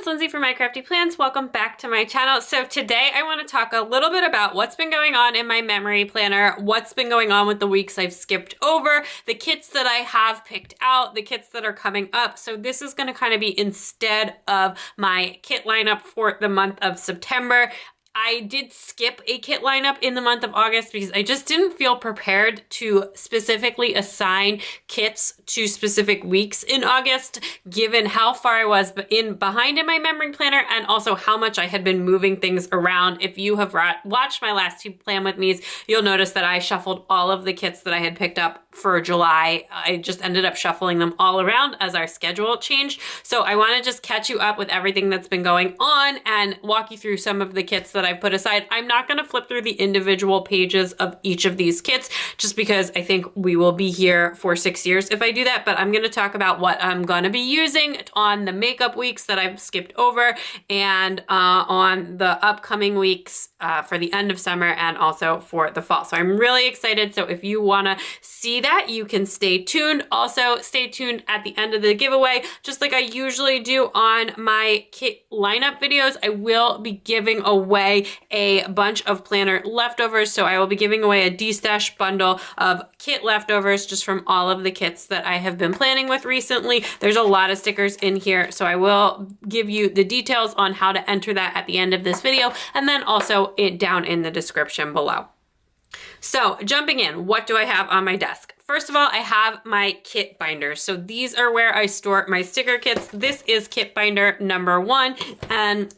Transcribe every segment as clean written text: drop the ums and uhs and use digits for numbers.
it's Lindsay from My Crafty Plans. Welcome back to my channel. So today I want to talk a little bit about what's been going on in my memory planner, what's been going on with the weeks I've skipped over, the kits that I have picked out, the kits that are coming up. So this is going to kind of be instead of my kit lineup for the month of September. I did skip a kit lineup in the month of August because I just didn't feel prepared to specifically assign kits to specific weeks in August, given how far I was behind in my memory planner and also how much I had been moving things around. If you have watched my last two plan with me's, you'll notice that I shuffled all of the kits that I had picked up for July. I just ended up shuffling them all around as our schedule changed. So I want to just catch you up with everything that's been going on and walk you through some of the kits that I've put aside. I'm not going to flip through the individual pages of each of these kits just because I think we will be here for 6 years if I do that, but I'm going to talk about what I'm going to be using on the makeup weeks that I've skipped over and on the upcoming weeks for the end of summer and also for the fall. So I'm really excited. So if you want to see that, you can stay tuned. Also, stay tuned at the end of the giveaway. Just like I usually do on my kit lineup videos, I will be giving away a bunch of planner leftovers. So I will be giving away a destash bundle of kit leftovers just from all of the kits that I have been planning with recently. There's a lot of stickers in here, so I will give you the details on how to enter that at the end of this video, and then also down in the description below. So jumping in, what do I have on my desk? First of all, I have my kit binders. So these are where I store my sticker kits. This is kit binder number 1, and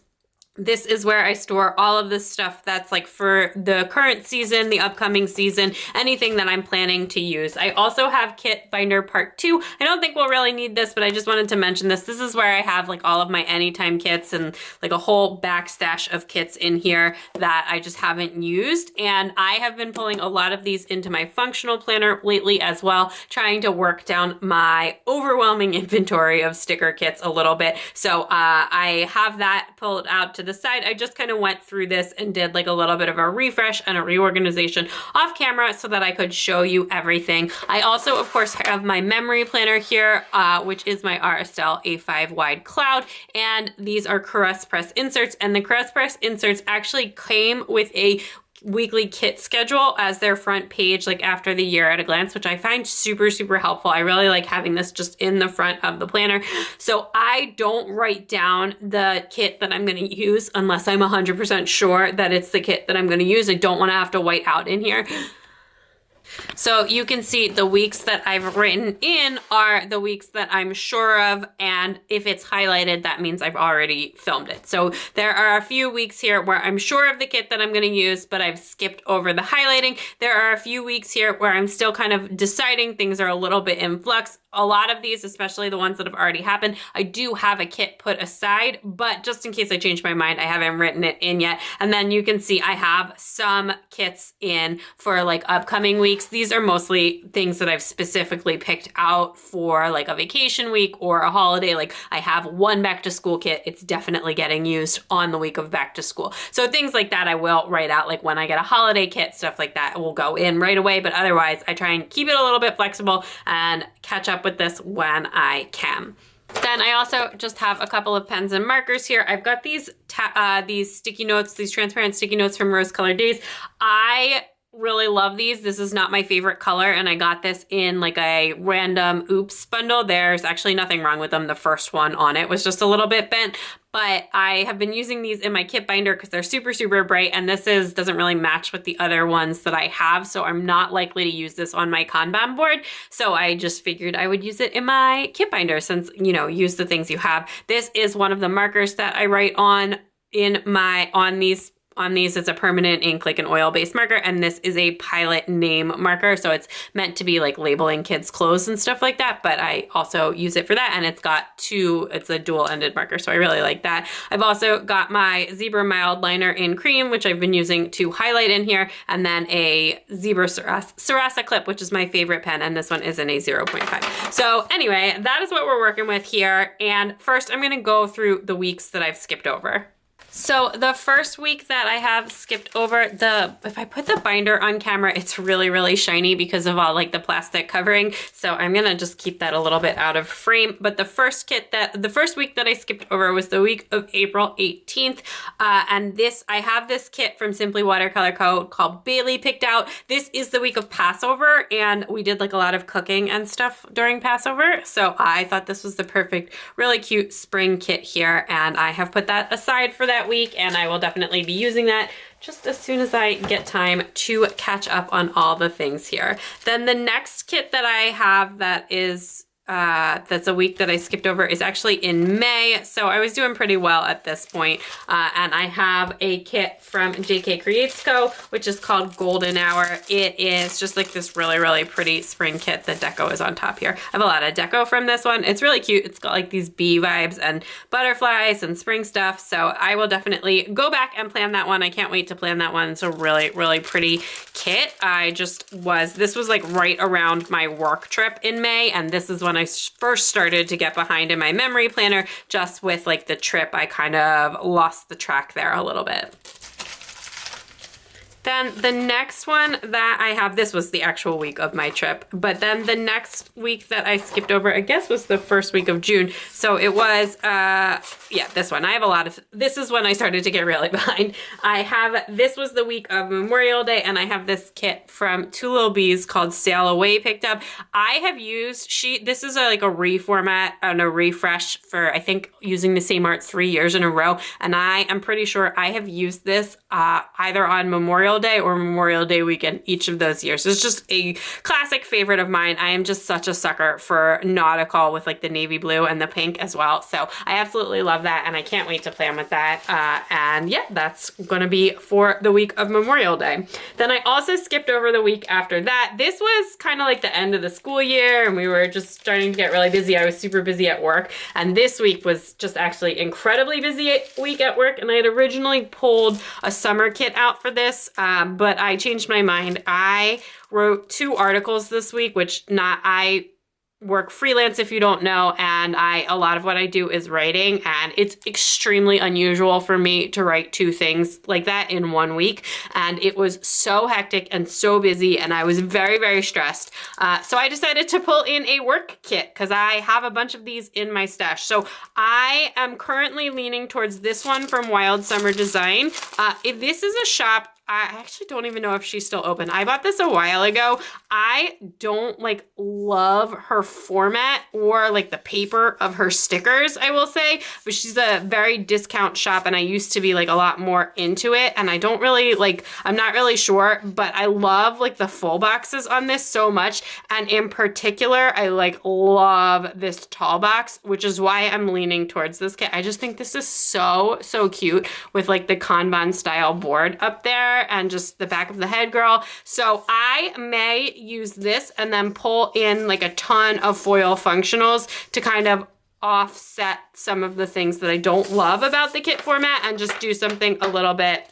this is where I store all of this stuff that's like for the current season, the upcoming season, anything that I'm planning to use. I also have kit binder part 2. I don't think we'll really need this, but I just wanted to mention this. This is where I have like all of my anytime kits and like a whole back stash of kits in here that I just haven't used. And I have been pulling a lot of these into my functional planner lately as well, trying to work down my overwhelming inventory of sticker kits a little bit. So I have that pulled out to the side. I just kind of went through this and did like a little bit of a refresh and a reorganization off camera so that I could show you everything. I also, of course, have my memory planner here, which is my Aristel A5 wide cloud. And these are Caress Press inserts. And the Caress Press inserts actually came with a weekly kit schedule as their front page, like after the year at a glance, which I find super, super helpful. I really like having this just in the front of the planner. So I don't write down the kit that I'm going to use unless I'm 100% sure that it's the kit that I'm going to use. I don't want to have to white out in here. So you can see the weeks that I've written in are the weeks that I'm sure of, and if it's highlighted, that means I've already filmed it. So there are a few weeks here where I'm sure of the kit that I'm going to use, but I've skipped over the highlighting. There are a few weeks here where I'm still kind of deciding. Things are a little bit in flux. A lot of these, especially the ones that have already happened, I do have a kit put aside, but just in case I change my mind, I haven't written it in yet. And then you can see I have some kits in for like upcoming weeks. These are mostly things that I've specifically picked out for like a vacation week or a holiday. Like I have one back to school kit. It's definitely getting used on the week of back to school. So things like that I will write out, like when I get a holiday kit, stuff like that will go in right away. But otherwise I try and keep it a little bit flexible and catch up with this when I can. Then I also just have a couple of pens and markers here. I've got these sticky notes, these transparent sticky notes from Rose Colored Days. I really love these. This is not my favorite color, and I got this in like a random oops bundle. There's actually nothing wrong with them. The first one on it was just a little bit bent, but I have been using these in my kit binder because they're super, super bright, and this doesn't really match with the other ones that I have, so I'm not likely to use this on my Kanban board. So I just figured I would use it in my kit binder since, you know, use the things you have. This is one of the markers that I write on these. It's a permanent ink, like an oil-based marker, and this is a pilot name marker, so it's meant to be like labeling kids' clothes and stuff like that, but I also use it for that, and it's a dual-ended marker, so I really like that. I've also got my Zebra Mild Liner in cream, which I've been using to highlight in here, and then a Zebra Sarasa clip, which is my favorite pen, and this one is in a 0.5. So anyway, that is what we're working with here, and first I'm gonna go through the weeks that I've skipped over. So the first week that I have skipped over, if I put the binder on camera, it's really, really shiny because of all like the plastic covering. So I'm gonna just keep that a little bit out of frame. But the first week that I skipped over was the week of April 18th. And I have this kit from Simply Watercolor Co. called Bailey picked out. This is the week of Passover, and we did like a lot of cooking and stuff during Passover. So I thought this was the perfect, really cute spring kit here. And I have put that aside for that week, and I will definitely be using that just as soon as I get time to catch up on all the things here. Then the next kit that I have that's a week that I skipped over is actually in May. So I was doing pretty well at this point. And I have a kit from JK Creates Co., which is called Golden Hour. It is just like this really, really pretty spring kit. The deco is on top here. I have a lot of deco from this one. It's really cute. It's got like these bee vibes and butterflies and spring stuff. So I will definitely go back and plan that one. I can't wait to plan that one. It's a really, really pretty kit. This was like right around my work trip in May, and this is when I first started to get behind in my memory planner. Just with like the trip, I kind of lost the track there a little bit. Then the next one that I have, this was the actual week of my trip, but then the next week that I skipped over, I guess, was the first week of June. So it was, this one. I have this is when I started to get really behind. This was the week of Memorial Day, and I have this kit from Two Little Bees called Sail Away picked up. I have used, this is like a reformat and a refresh for, I think, using the same art 3 years in a row. And I am pretty sure I have used this either on Memorial Day or Memorial Day weekend each of those years. It's just a classic favorite of mine. I am just such a sucker for nautical with like the navy blue and the pink as well. So I absolutely love that, and I can't wait to plan with that. And yeah, that's going to be for the week of Memorial Day. Then I also skipped over the week after that. This was kind of like the end of the school year, and we were just starting to get really busy. I was super busy at work, and this week was just actually incredibly busy week at work, and I had originally pulled a summer kit out for this, but I changed my mind. I wrote 2 articles this week, I work freelance if you don't know, and a lot of what I do is writing, and it's extremely unusual for me to write 2 things like that in 1 week, and it was so hectic and so busy, and I was very, very stressed. So I decided to pull in a work kit because I have a bunch of these in my stash. So I am currently leaning towards this one from Wild Summer Design. If this is a shop, I actually don't even know if she's still open. I bought this a while ago. I don't love her format or like the paper of her stickers, I will say, but she's a very discount shop, and I used to be like a lot more into it, and I don't really I'm not really sure, but I love like the full boxes on this so much. And in particular, I love this tall box, which is why I'm leaning towards this kit. I just think this is so, so cute with like the Kanban style board up there and just the back of the head girl. So I may use this and then pull in like a ton of foil functionals to kind of offset some of the things that I don't love about the kit format, and just do something a little bit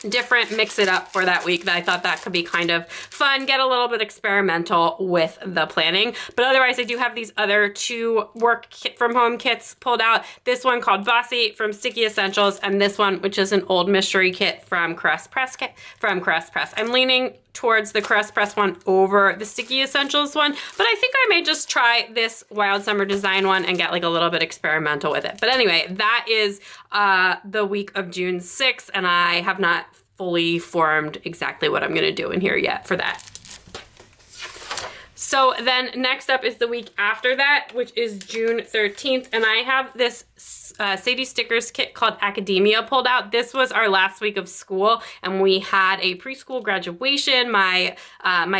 different, mix it up for that week. That I thought that could be kind of fun, get a little bit experimental with the planning. But otherwise, I do have these other 2 work kit from home kits pulled out. This one called Bossy from Sticky Essentials, and this one, which is an old mystery kit from Crest Press. I'm leaning towards the Crest Press one over the Sticky Essentials one, but I think I may just try this Wild Summer Design one and get like a little bit experimental with it. But anyway, that is the week of June 6th, and I have not fully formed exactly what I'm gonna do in here yet for that. So then next up is the week after that, which is June 13th, and I have this Sadie Stickers kit called Academia pulled out. This was our last week of school, and we had a preschool graduation. My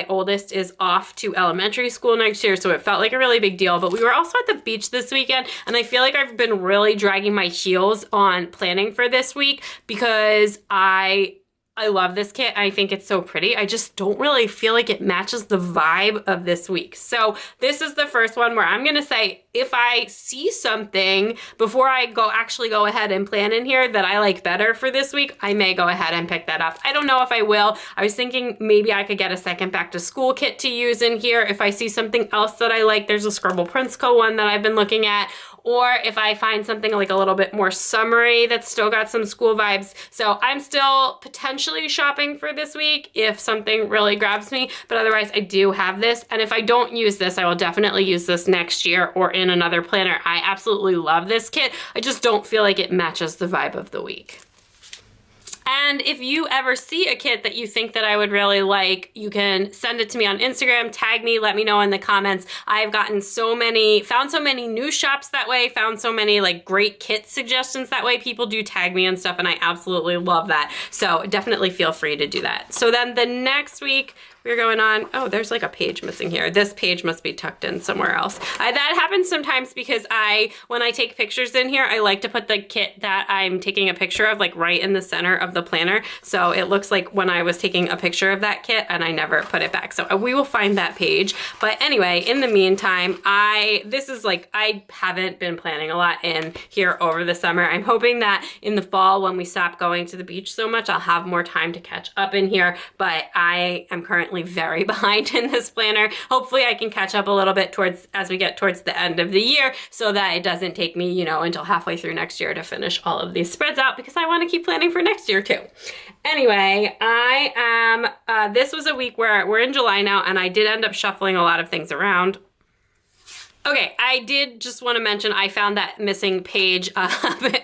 oldest is off to elementary school next year, so it felt like a really big deal. But we were also at the beach this weekend, and I feel like I've been really dragging my heels on planning for this week because I love this kit. I think it's so pretty. I just don't really feel like it matches the vibe of this week. So this is the first one where I'm gonna say, if I see something before I actually go ahead and plan in here that I like better for this week, I may go ahead and pick that up. I don't know if I will. I was thinking maybe I could get a second back to school kit to use in here if I see something else that I like. There's a Scribble Prince Co. one that I've been looking at, or if I find something like a little bit more summery that's still got some school vibes. So I'm still potentially shopping for this week if something really grabs me, but otherwise I do have this. And if I don't use this, I will definitely use this next year or in another planner. I absolutely love this kit. I just don't feel like it matches the vibe of the week. And if you ever see a kit that you think that I would really like, you can send it to me on Instagram, tag me, let me know in the comments. I've gotten found so many new shops that way, found so many like great kit suggestions that way. People do tag me and stuff, and I absolutely love that. So definitely feel free to do that. So then the next week, we're going on, oh, there's like a page missing here. This page must be tucked in somewhere else. That happens sometimes because when I take pictures in here, I like to put the kit that I'm taking a picture of like right in the center of the planner. So it looks like when I was taking a picture of that kit and I never put it back. So we will find that page. But anyway, in the meantime, I haven't been planning a lot in here over the summer. I'm hoping that in the fall when we stop going to the beach so much, I'll have more time to catch up in here. But I am currently very behind in this planner. Hopefully I can catch up a little bit as we get towards the end of the year so that it doesn't take me, until halfway through next year to finish all of these spreads out, because I want to keep planning for next year too. Anyway, this was a week where we're in July now, and I did end up shuffling a lot of things around. Okay, I did just want to mention I found that missing page and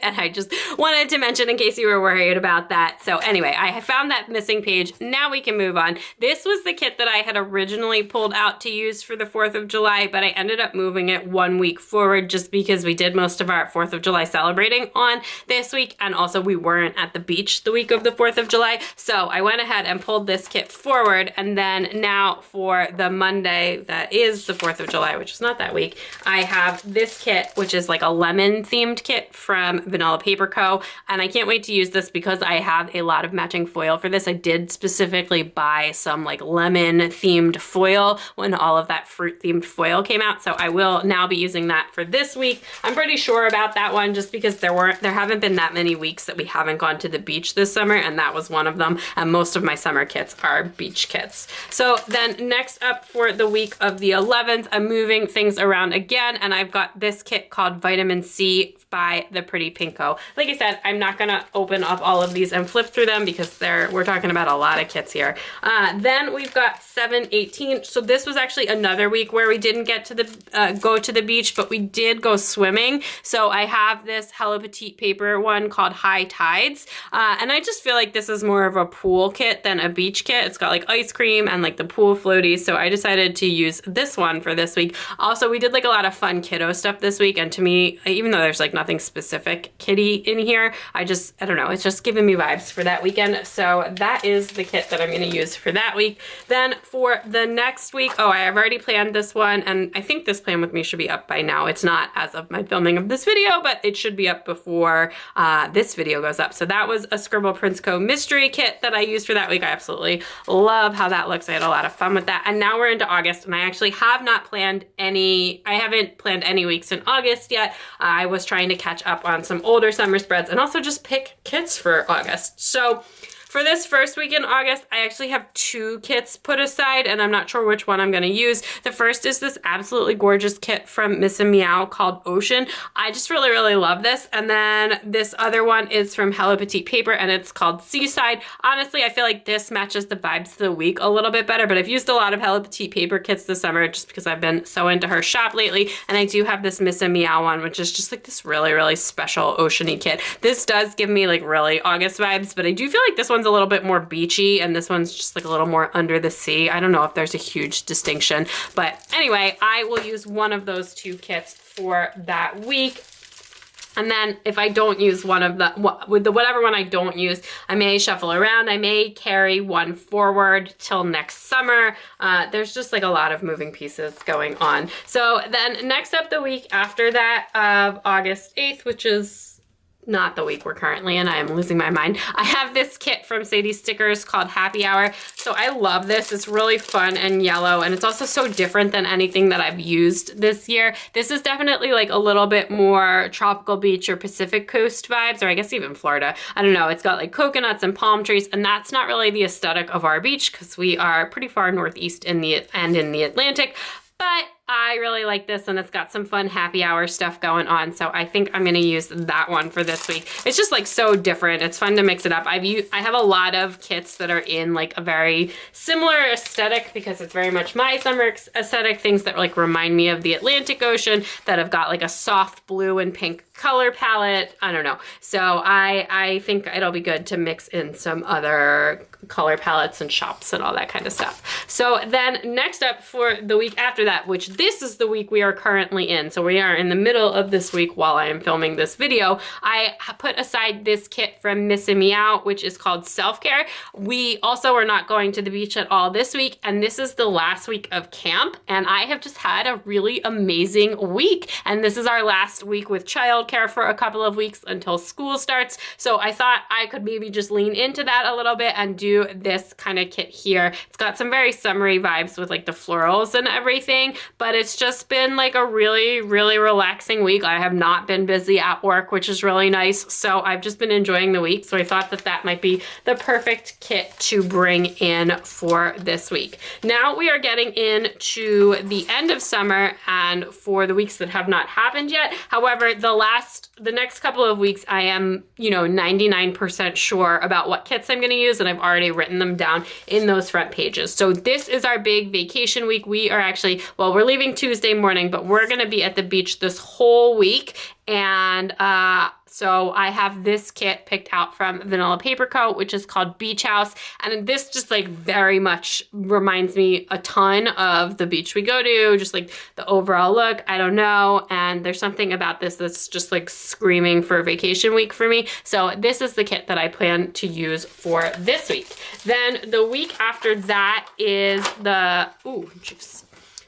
I just wanted to mention in case you were worried about that. So anyway, I found that missing page. Now we can move on. This was the kit that I had originally pulled out to use for the 4th of July, but I ended up moving it 1 week forward just because we did most of our 4th of July celebrating on this week, and also we weren't at the beach the week of the 4th of July. So I went ahead and pulled this kit forward, and then now for the Monday that is the 4th of July, which is not that week, I have this kit, which is like a lemon themed kit from Vanilla Paper Co. And I can't wait to use this because I have a lot of matching foil for this. I did specifically buy some like lemon themed foil when all of that fruit themed foil came out. So I will now be using that for this week. I'm pretty sure about that one just because there haven't been that many weeks that we haven't gone to the beach this summer, and that was one of them. And most of my summer kits are beach kits. So then next up for the week of the 11th, I'm moving things around again, and I've got this kit called Vitamin C by the Pretty Pinko. Like I said, I'm not gonna open up all of these and flip through them because we're talking about a lot of kits here. Then we've got 7/18. So this was actually another week where we didn't get to go to the beach, but we did go swimming. So I have this Hello Petite paper one called High Tides, and I just feel like this is more of a pool kit than a beach kit. It's got like ice cream and like the pool floaties, so I decided to use this one for this week. Also, we did like a lot of fun kiddo stuff this week, and to me, even though there's like nothing specific kitty in here, I don't know, it's just giving me vibes for that weekend. So that is the kit that I'm gonna use for that week. Then for the next week, oh, I have already planned this one, and I think this plan with me should be up by now. It's not as of my filming of this video, but it should be up before this video goes up. So that was a Scribble Prints Co. mystery kit that I used for that week. I absolutely love how that looks. I had a lot of fun with that. And now we're into August, and I actually have not planned I haven't planned any weeks in August yet. I was trying to catch up on some older summer spreads and also just pick kits for August. So for this first week in August, I actually have 2 kits put aside, and I'm not sure which one I'm gonna use. The first is this absolutely gorgeous kit from Miss and Meow called Ocean. I just really, really love this. And then this other one is from Hello Petite Paper, and it's called Seaside. Honestly, I feel like this matches the vibes of the week a little bit better, but I've used a lot of Hello Petite Paper kits this summer just because I've been so into her shop lately. And I do have this Miss and Meow one, which is just like this really, really special oceany kit. This does give me like really August vibes, but I do feel like this one's a little bit more beachy, and this one's just like a little more under the sea. I don't know if there's a huge distinction, but anyway, I will use one of those 2 kits for that week. And then if I don't use one of whatever one I don't use, I may shuffle around. I may carry one forward till next summer. There's just like a lot of moving pieces going on. So then next up the week after that of August 8th, which is not the week we're currently in, I am losing my mind. I have this kit from Sadie Stickers called Happy Hour. So I love this. It's really fun and yellow, and it's also so different than anything that I've used this year. This is definitely like a little bit more tropical beach or Pacific Coast vibes, or I guess even Florida. I don't know. It's got like coconuts and palm trees, and that's not really the aesthetic of our beach because we are pretty far northeast in the Atlantic. But I really like this, and it's got some fun happy hour stuff going on, so I think I'm gonna use that one for this week. It's just like so different. It's fun to mix it up. I have a lot of kits that are in like a very similar aesthetic because it's very much my summer aesthetic, things that like remind me of the Atlantic Ocean, that have got like a soft blue and pink color palette. I don't know. So I think it'll be good to mix in some other color palettes and shops and all that kind of stuff. So then next up for the week after that, which this is the week we are currently in. So we are in the middle of this week while I am filming this video. I put aside this kit from Miss and Meow, which is called Self-Care. We also are not going to the beach at all this week, and this is the last week of camp, and I have just had a really amazing week. And this is our last week with childcare for a couple of weeks until school starts. So I thought I could maybe just lean into that a little bit and do this kind of kit here. It's got some very summery vibes with like the florals and everything, but it's just been like a really, really relaxing week. I have not been busy at work, which is really nice. So I've just been enjoying the week. So I thought that that might be the perfect kit to bring in for this week. Now we are getting into the end of summer and for the weeks that have not happened yet. However, the next couple of weeks, I am, 99% sure about what kits I'm going to use, and I've already written them down in those front pages. So this is our big vacation week. We are actually, well, we're leaving Tuesday morning, but we're going to be at the beach this whole week. And so I have this kit picked out from Vanilla Paper Co., which is called Beach House. And this just like very much reminds me a ton of the beach we go to, just like the overall look. I don't know. And there's something about this that's just like screaming for vacation week for me. So this is the kit that I plan to use for this week. Then the week after that is the, ooh, juice.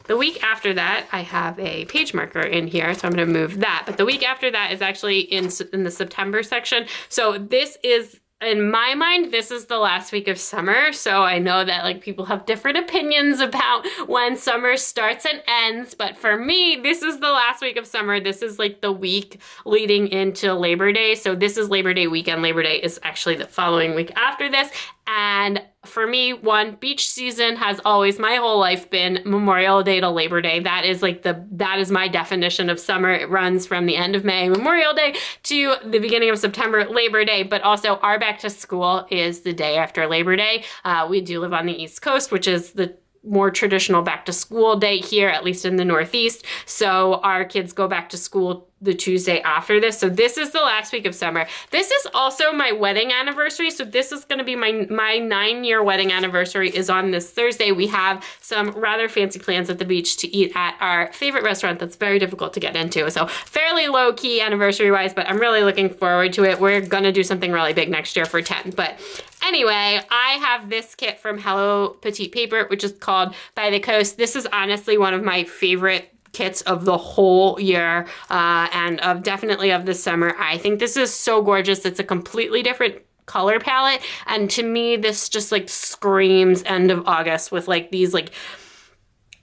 The week after that, I have a page marker in here, so I'm gonna move that. But the week after that is actually in the September section. So this is, in my mind, this is the last week of summer. So I know that like people have different opinions about when summer starts and ends, but for me, this is the last week of summer. This is like the week leading into Labor Day. So this is Labor Day weekend. Labor Day is actually the following week after this. And for me, beach season has always, my whole life, been Memorial Day to Labor Day. That is my definition of summer. It runs from the end of May, Memorial Day, to the beginning of September, Labor Day. But also our back to school is the day after Labor Day. We do live on the East Coast, which is the more traditional back to school day here, at least in the Northeast. So our kids go back to school the Tuesday after this. So this is the last week of summer. This is also my wedding anniversary. So this is going to be my 9-year wedding anniversary is on this Thursday. We have some rather fancy plans at the beach to eat at our favorite restaurant that's very difficult to get into. So fairly low key anniversary wise, but I'm really looking forward to it. We're going to do something really big next year for 10. But anyway, I have this kit from Hello Petite Paper, which is called By the Coast. This is honestly one of my favorite kits of the whole year and definitely of the summer. I think this is so gorgeous. It's a completely different color palette, and to me this just like screams end of August with like these like,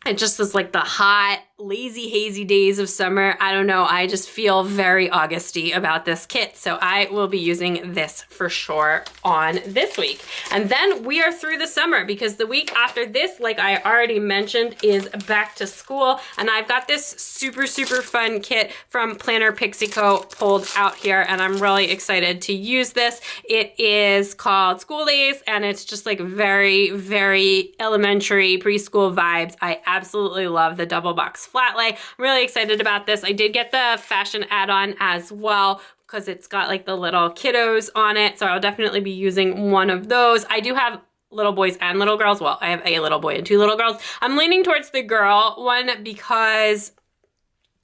it just is like the hot, lazy, hazy days of summer. I don't know. I just feel very Augusty about this kit. So I will be using this for sure on this week. And then we are through the summer because the week after this, like I already mentioned, is back to school. And I've got this super, super fun kit from Planner Pixie Co. pulled out here. And I'm really excited to use this. It is called School Days, and it's just like very, very elementary preschool vibes. I absolutely love the double box flat lay. I'm really excited about this. I did get the fashion add-on as well because it's got like the little kiddos on it. So I'll definitely be using one of those. I do have little boys and little girls. Well, I have a little boy and 2 little girls. I'm leaning towards the girl one because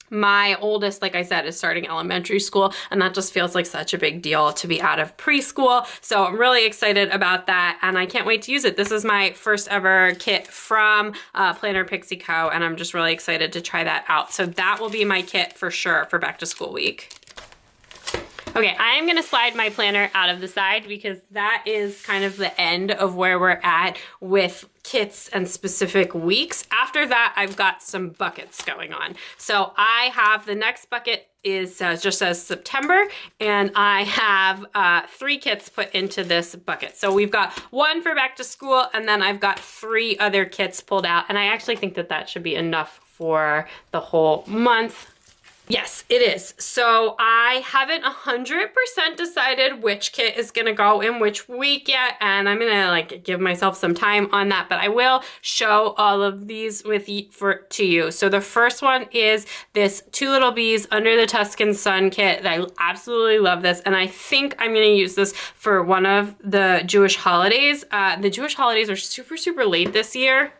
my oldest, like I said, is starting elementary school, and that just feels like such a big deal to be out of preschool. So I'm really excited about that, and I can't wait to use it. This is my first ever kit from Planner Pixie Co., and I'm just really excited to try that out. So that will be my kit for sure for back to school week. Okay, I am gonna slide my planner out of the side because that is kind of the end of where we're at with kits and specific weeks. After that, I've got some buckets going on. So I have the next bucket is just says September, and I have 3 kits put into this bucket. So we've got 1 for back to school, and then I've got 3 other kits pulled out, and I actually think that that should be enough for the whole month. Yes, it is. So I haven't 100% decided which kit is gonna go in which week yet, and I'm gonna like give myself some time on that, but I will show all of these with to you. So the first one is this Two Little Bees Under the Tuscan Sun kit. I absolutely love this, and I think I'm gonna use this for one of the Jewish holidays. The Jewish holidays are super, super late this year.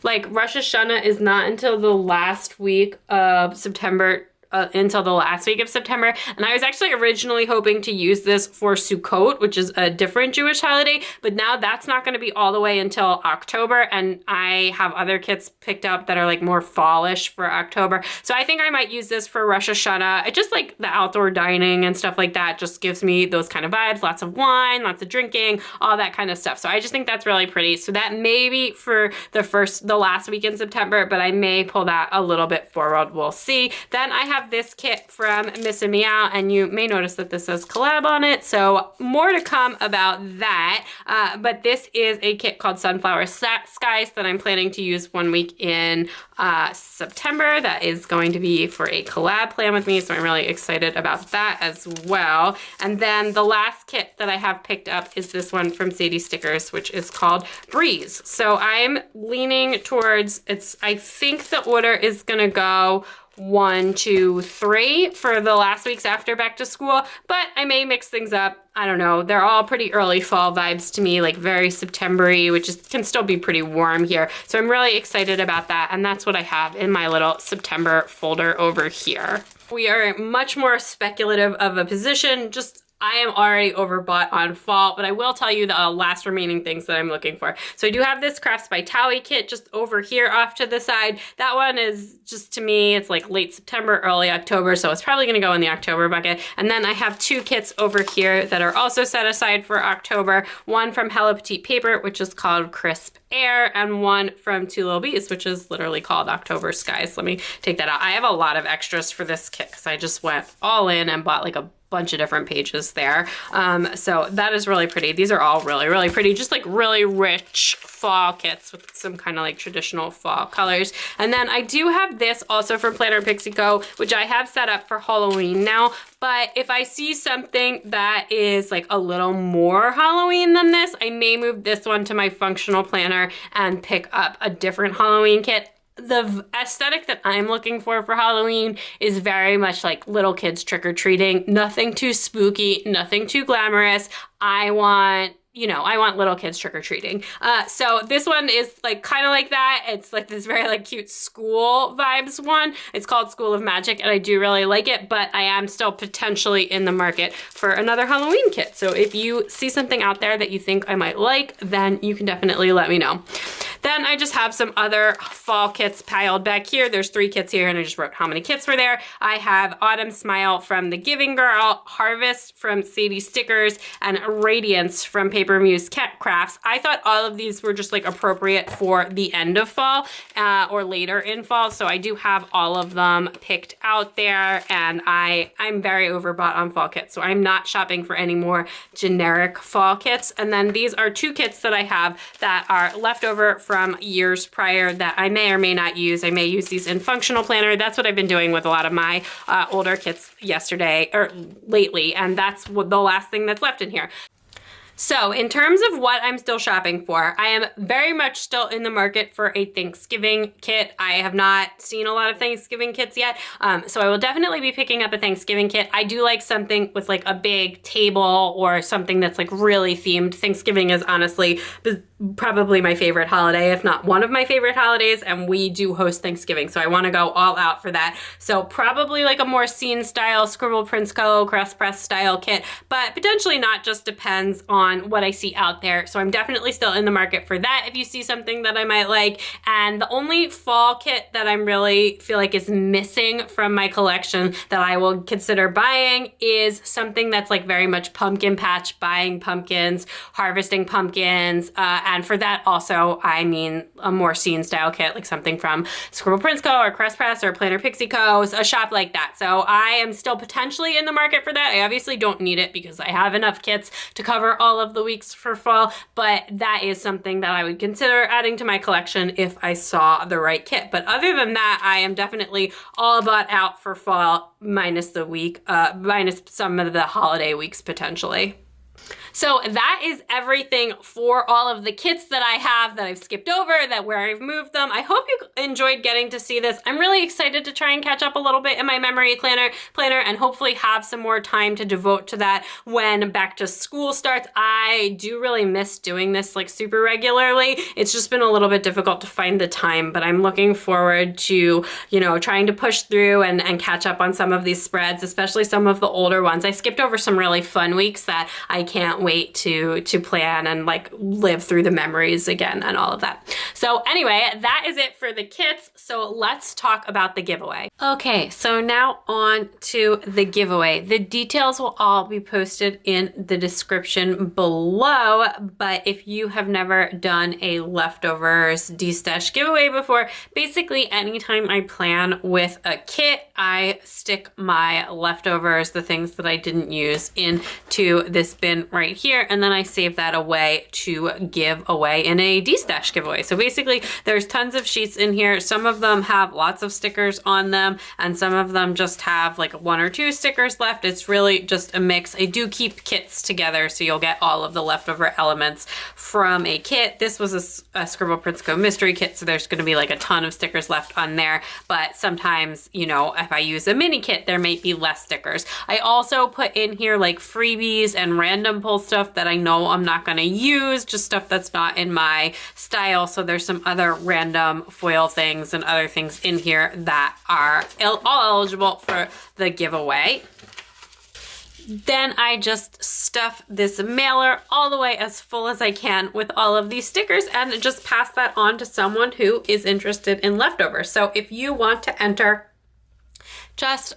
Like Rosh Hashanah is not until the last week of September, until the last week of September. And I was actually originally hoping to use this for Sukkot, which is a different Jewish holiday, but now that's not gonna be all the way until October. And I have other kits picked up that are like more fallish for October. So I think I might use this for Rosh Hashanah. I just like the outdoor dining and stuff like that. Just gives me those kind of vibes, lots of wine, lots of drinking, all that kind of stuff. So I just think that's really pretty. So that may be for the last week in September, but I may pull that a little bit forward. We'll see. Then I have this kit from Miss and Meow, and you may notice that this says collab on it, so more to come about that. But this is a kit called Sunflower Skies that I'm planning to use one week in September. That is going to be for a collab plan with me, so I'm really excited about that as well. And then the last kit that I have picked up is this one from Sadie Stickers, which is called Breeze. So I'm leaning towards, I think the order is gonna go 1, 2, 3 for the last weeks after back to school, but I may mix things up. I don't know. They're all pretty early fall vibes to me, like very September-y, which can still be pretty warm here. So I'm really excited about that, and that's what I have in my little September folder over here. We are much more speculative of a position, just I am already overbought on fall, but I will tell you the last remaining things that I'm looking for. So I do have this Crafts by Towie kit just over here off to the side. That one is just, to me, it's like late September, early October, so it's probably gonna go in the October bucket. And then I have 2 kits over here that are also set aside for October. One from Hello Petite Paper, which is called Crisp Air, and one from Two Little Bees, which is literally called October Skies. Let me take that out. I have a lot of extras for this kit because I just went all in and bought like a bunch of different pages there. So that is really pretty. These are all really, really pretty, just like really rich fall kits with some kind of like traditional fall colors. And then I do have this also from Planner Pixie Co, which I have set up for Halloween now, but if I see something that is like a little more Halloween than this, I may move this one to my functional planner and pick up a different Halloween kit. The aesthetic that I'm looking for Halloween is very much like little kids trick-or-treating. Nothing too spooky, nothing too glamorous. I want little kids trick-or-treating. So this one is like kind of like that. It's like this very like cute school vibes one. It's called School of Magic, and I do really like it, but I am still potentially in the market for another Halloween kit. So if you see something out there that you think I might like, then you can definitely let me know. Then I just have some other fall kits piled back here. There's 3 kits here, and I just wrote how many kits were there. I have Autumn Smile from The Giving Girl, Harvest from Sadie Stickers, and Radiance from Paper Muse Crafts. I thought all of these were just like appropriate for the end of fall or later in fall, so I do have all of them picked out there, and I'm very overbought on fall kits, so I'm not shopping for any more generic fall kits. And then these are 2 kits that I have that are leftover from years prior that I may or may not use. I may use these in functional planner. That's what I've been doing with a lot of my older kits lately, and that's the last thing that's left in here. So in terms of what I'm still shopping for, I am very much still in the market for a Thanksgiving kit. I have not seen a lot of Thanksgiving kits yet, so I will definitely be picking up a Thanksgiving kit. I do like something with like a big table or something that's like really themed. Thanksgiving is honestly probably my favorite holiday, if not one of my favorite holidays, and we do host Thanksgiving, so I want to go all out for that. So probably like a more scene style Scribble Prinsco cross press style kit, but potentially not, just depends on what I see out there. So I'm definitely still in the market for that if you see something that I might like. And the only fall kit that I'm really feel like is missing from my collection that I will consider buying is something that's like very much pumpkin patch, buying pumpkins, harvesting pumpkins, and for that also, I mean a more scene style kit, like something from Scribble Prinsco or Crest Press or Planner Pixie Co., a shop like that. So I am still potentially in the market for that. I obviously don't need it because I have enough kits to cover all of the weeks for fall, but that is something that I would consider adding to my collection if I saw the right kit. But other than that, I am definitely all bought out for fall, minus some of the holiday weeks potentially. So that is everything for all of the kits that I have that I've skipped over, where I've moved them. I hope you enjoyed getting to see this. I'm really excited to try and catch up a little bit in my memory planner and hopefully have some more time to devote to that when back to school starts. I do really miss doing this like super regularly. It's just been a little bit difficult to find the time, but I'm looking forward to, you know, trying to push through and catch up on some of these spreads, especially some of the older ones. I skipped over some really fun weeks that I can't wait to plan and like live through the memories again and all of that. So anyway, that is it for the kits. So let's talk about the giveaway. Okay, so now on to the giveaway. The details will all be posted in the description below, but if you have never done a leftovers destash giveaway before, basically anytime I plan with a kit, I stick my leftovers, the things that I didn't use, into this bin right here, and then I save that away to give away in a destash giveaway. So basically there's tons of sheets in here. Some of them have lots of stickers on them and some of them just have like 1 or 2 stickers left. It's really just a mix. I do keep kits together so you'll get all of the leftover elements from a kit. This was a Scribble Prinsco mystery kit, so there's going to be like a ton of stickers left on there, but sometimes, you know, if I use a mini kit there might be less stickers. I also put in here like freebies and random pull stuff that I know I'm not going to use, just stuff that's not in my style. So there's some other random foil things and other things in here that are all eligible for the giveaway. Then I just stuff this mailer all the way as full as I can with all of these stickers and just pass that on to someone who is interested in leftovers. So if you want to enter, just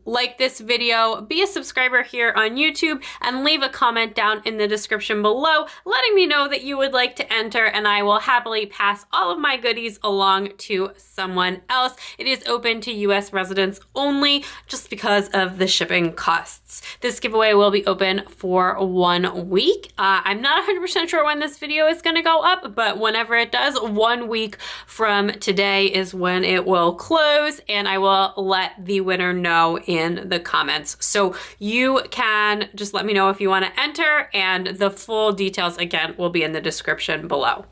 like this video, be a subscriber here on YouTube, and leave a comment down in the description below letting me know that you would like to enter, and I will happily pass all of my goodies along to someone else. It is open to US residents only just because of the shipping costs. This giveaway will be open for 1 week. I'm not 100% sure when this video is going to go up, but whenever it does, 1 week from today is when it will close, and I will let the winner know in the comments. So you can just let me know if you want to enter, and the full details again will be in the description below.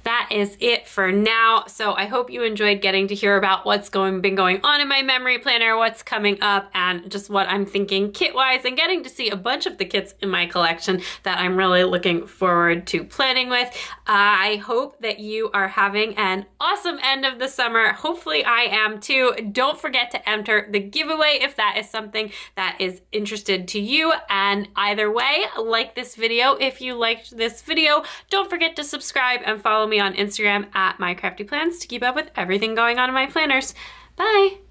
That is it for now. So I hope you enjoyed getting to hear about what's been going on in my memory planner, what's coming up, and just what I'm thinking kit-wise, and getting to see a bunch of the kits in my collection that I'm really looking forward to planning with. I hope that you are having an awesome end of the summer. Hopefully I am too. Don't forget to enter the giveaway if that is something that is interested to you. And either way, like this video if you liked this video. Don't forget to subscribe and follow me on Instagram at mycraftyplans to keep up with everything going on in my planners. Bye!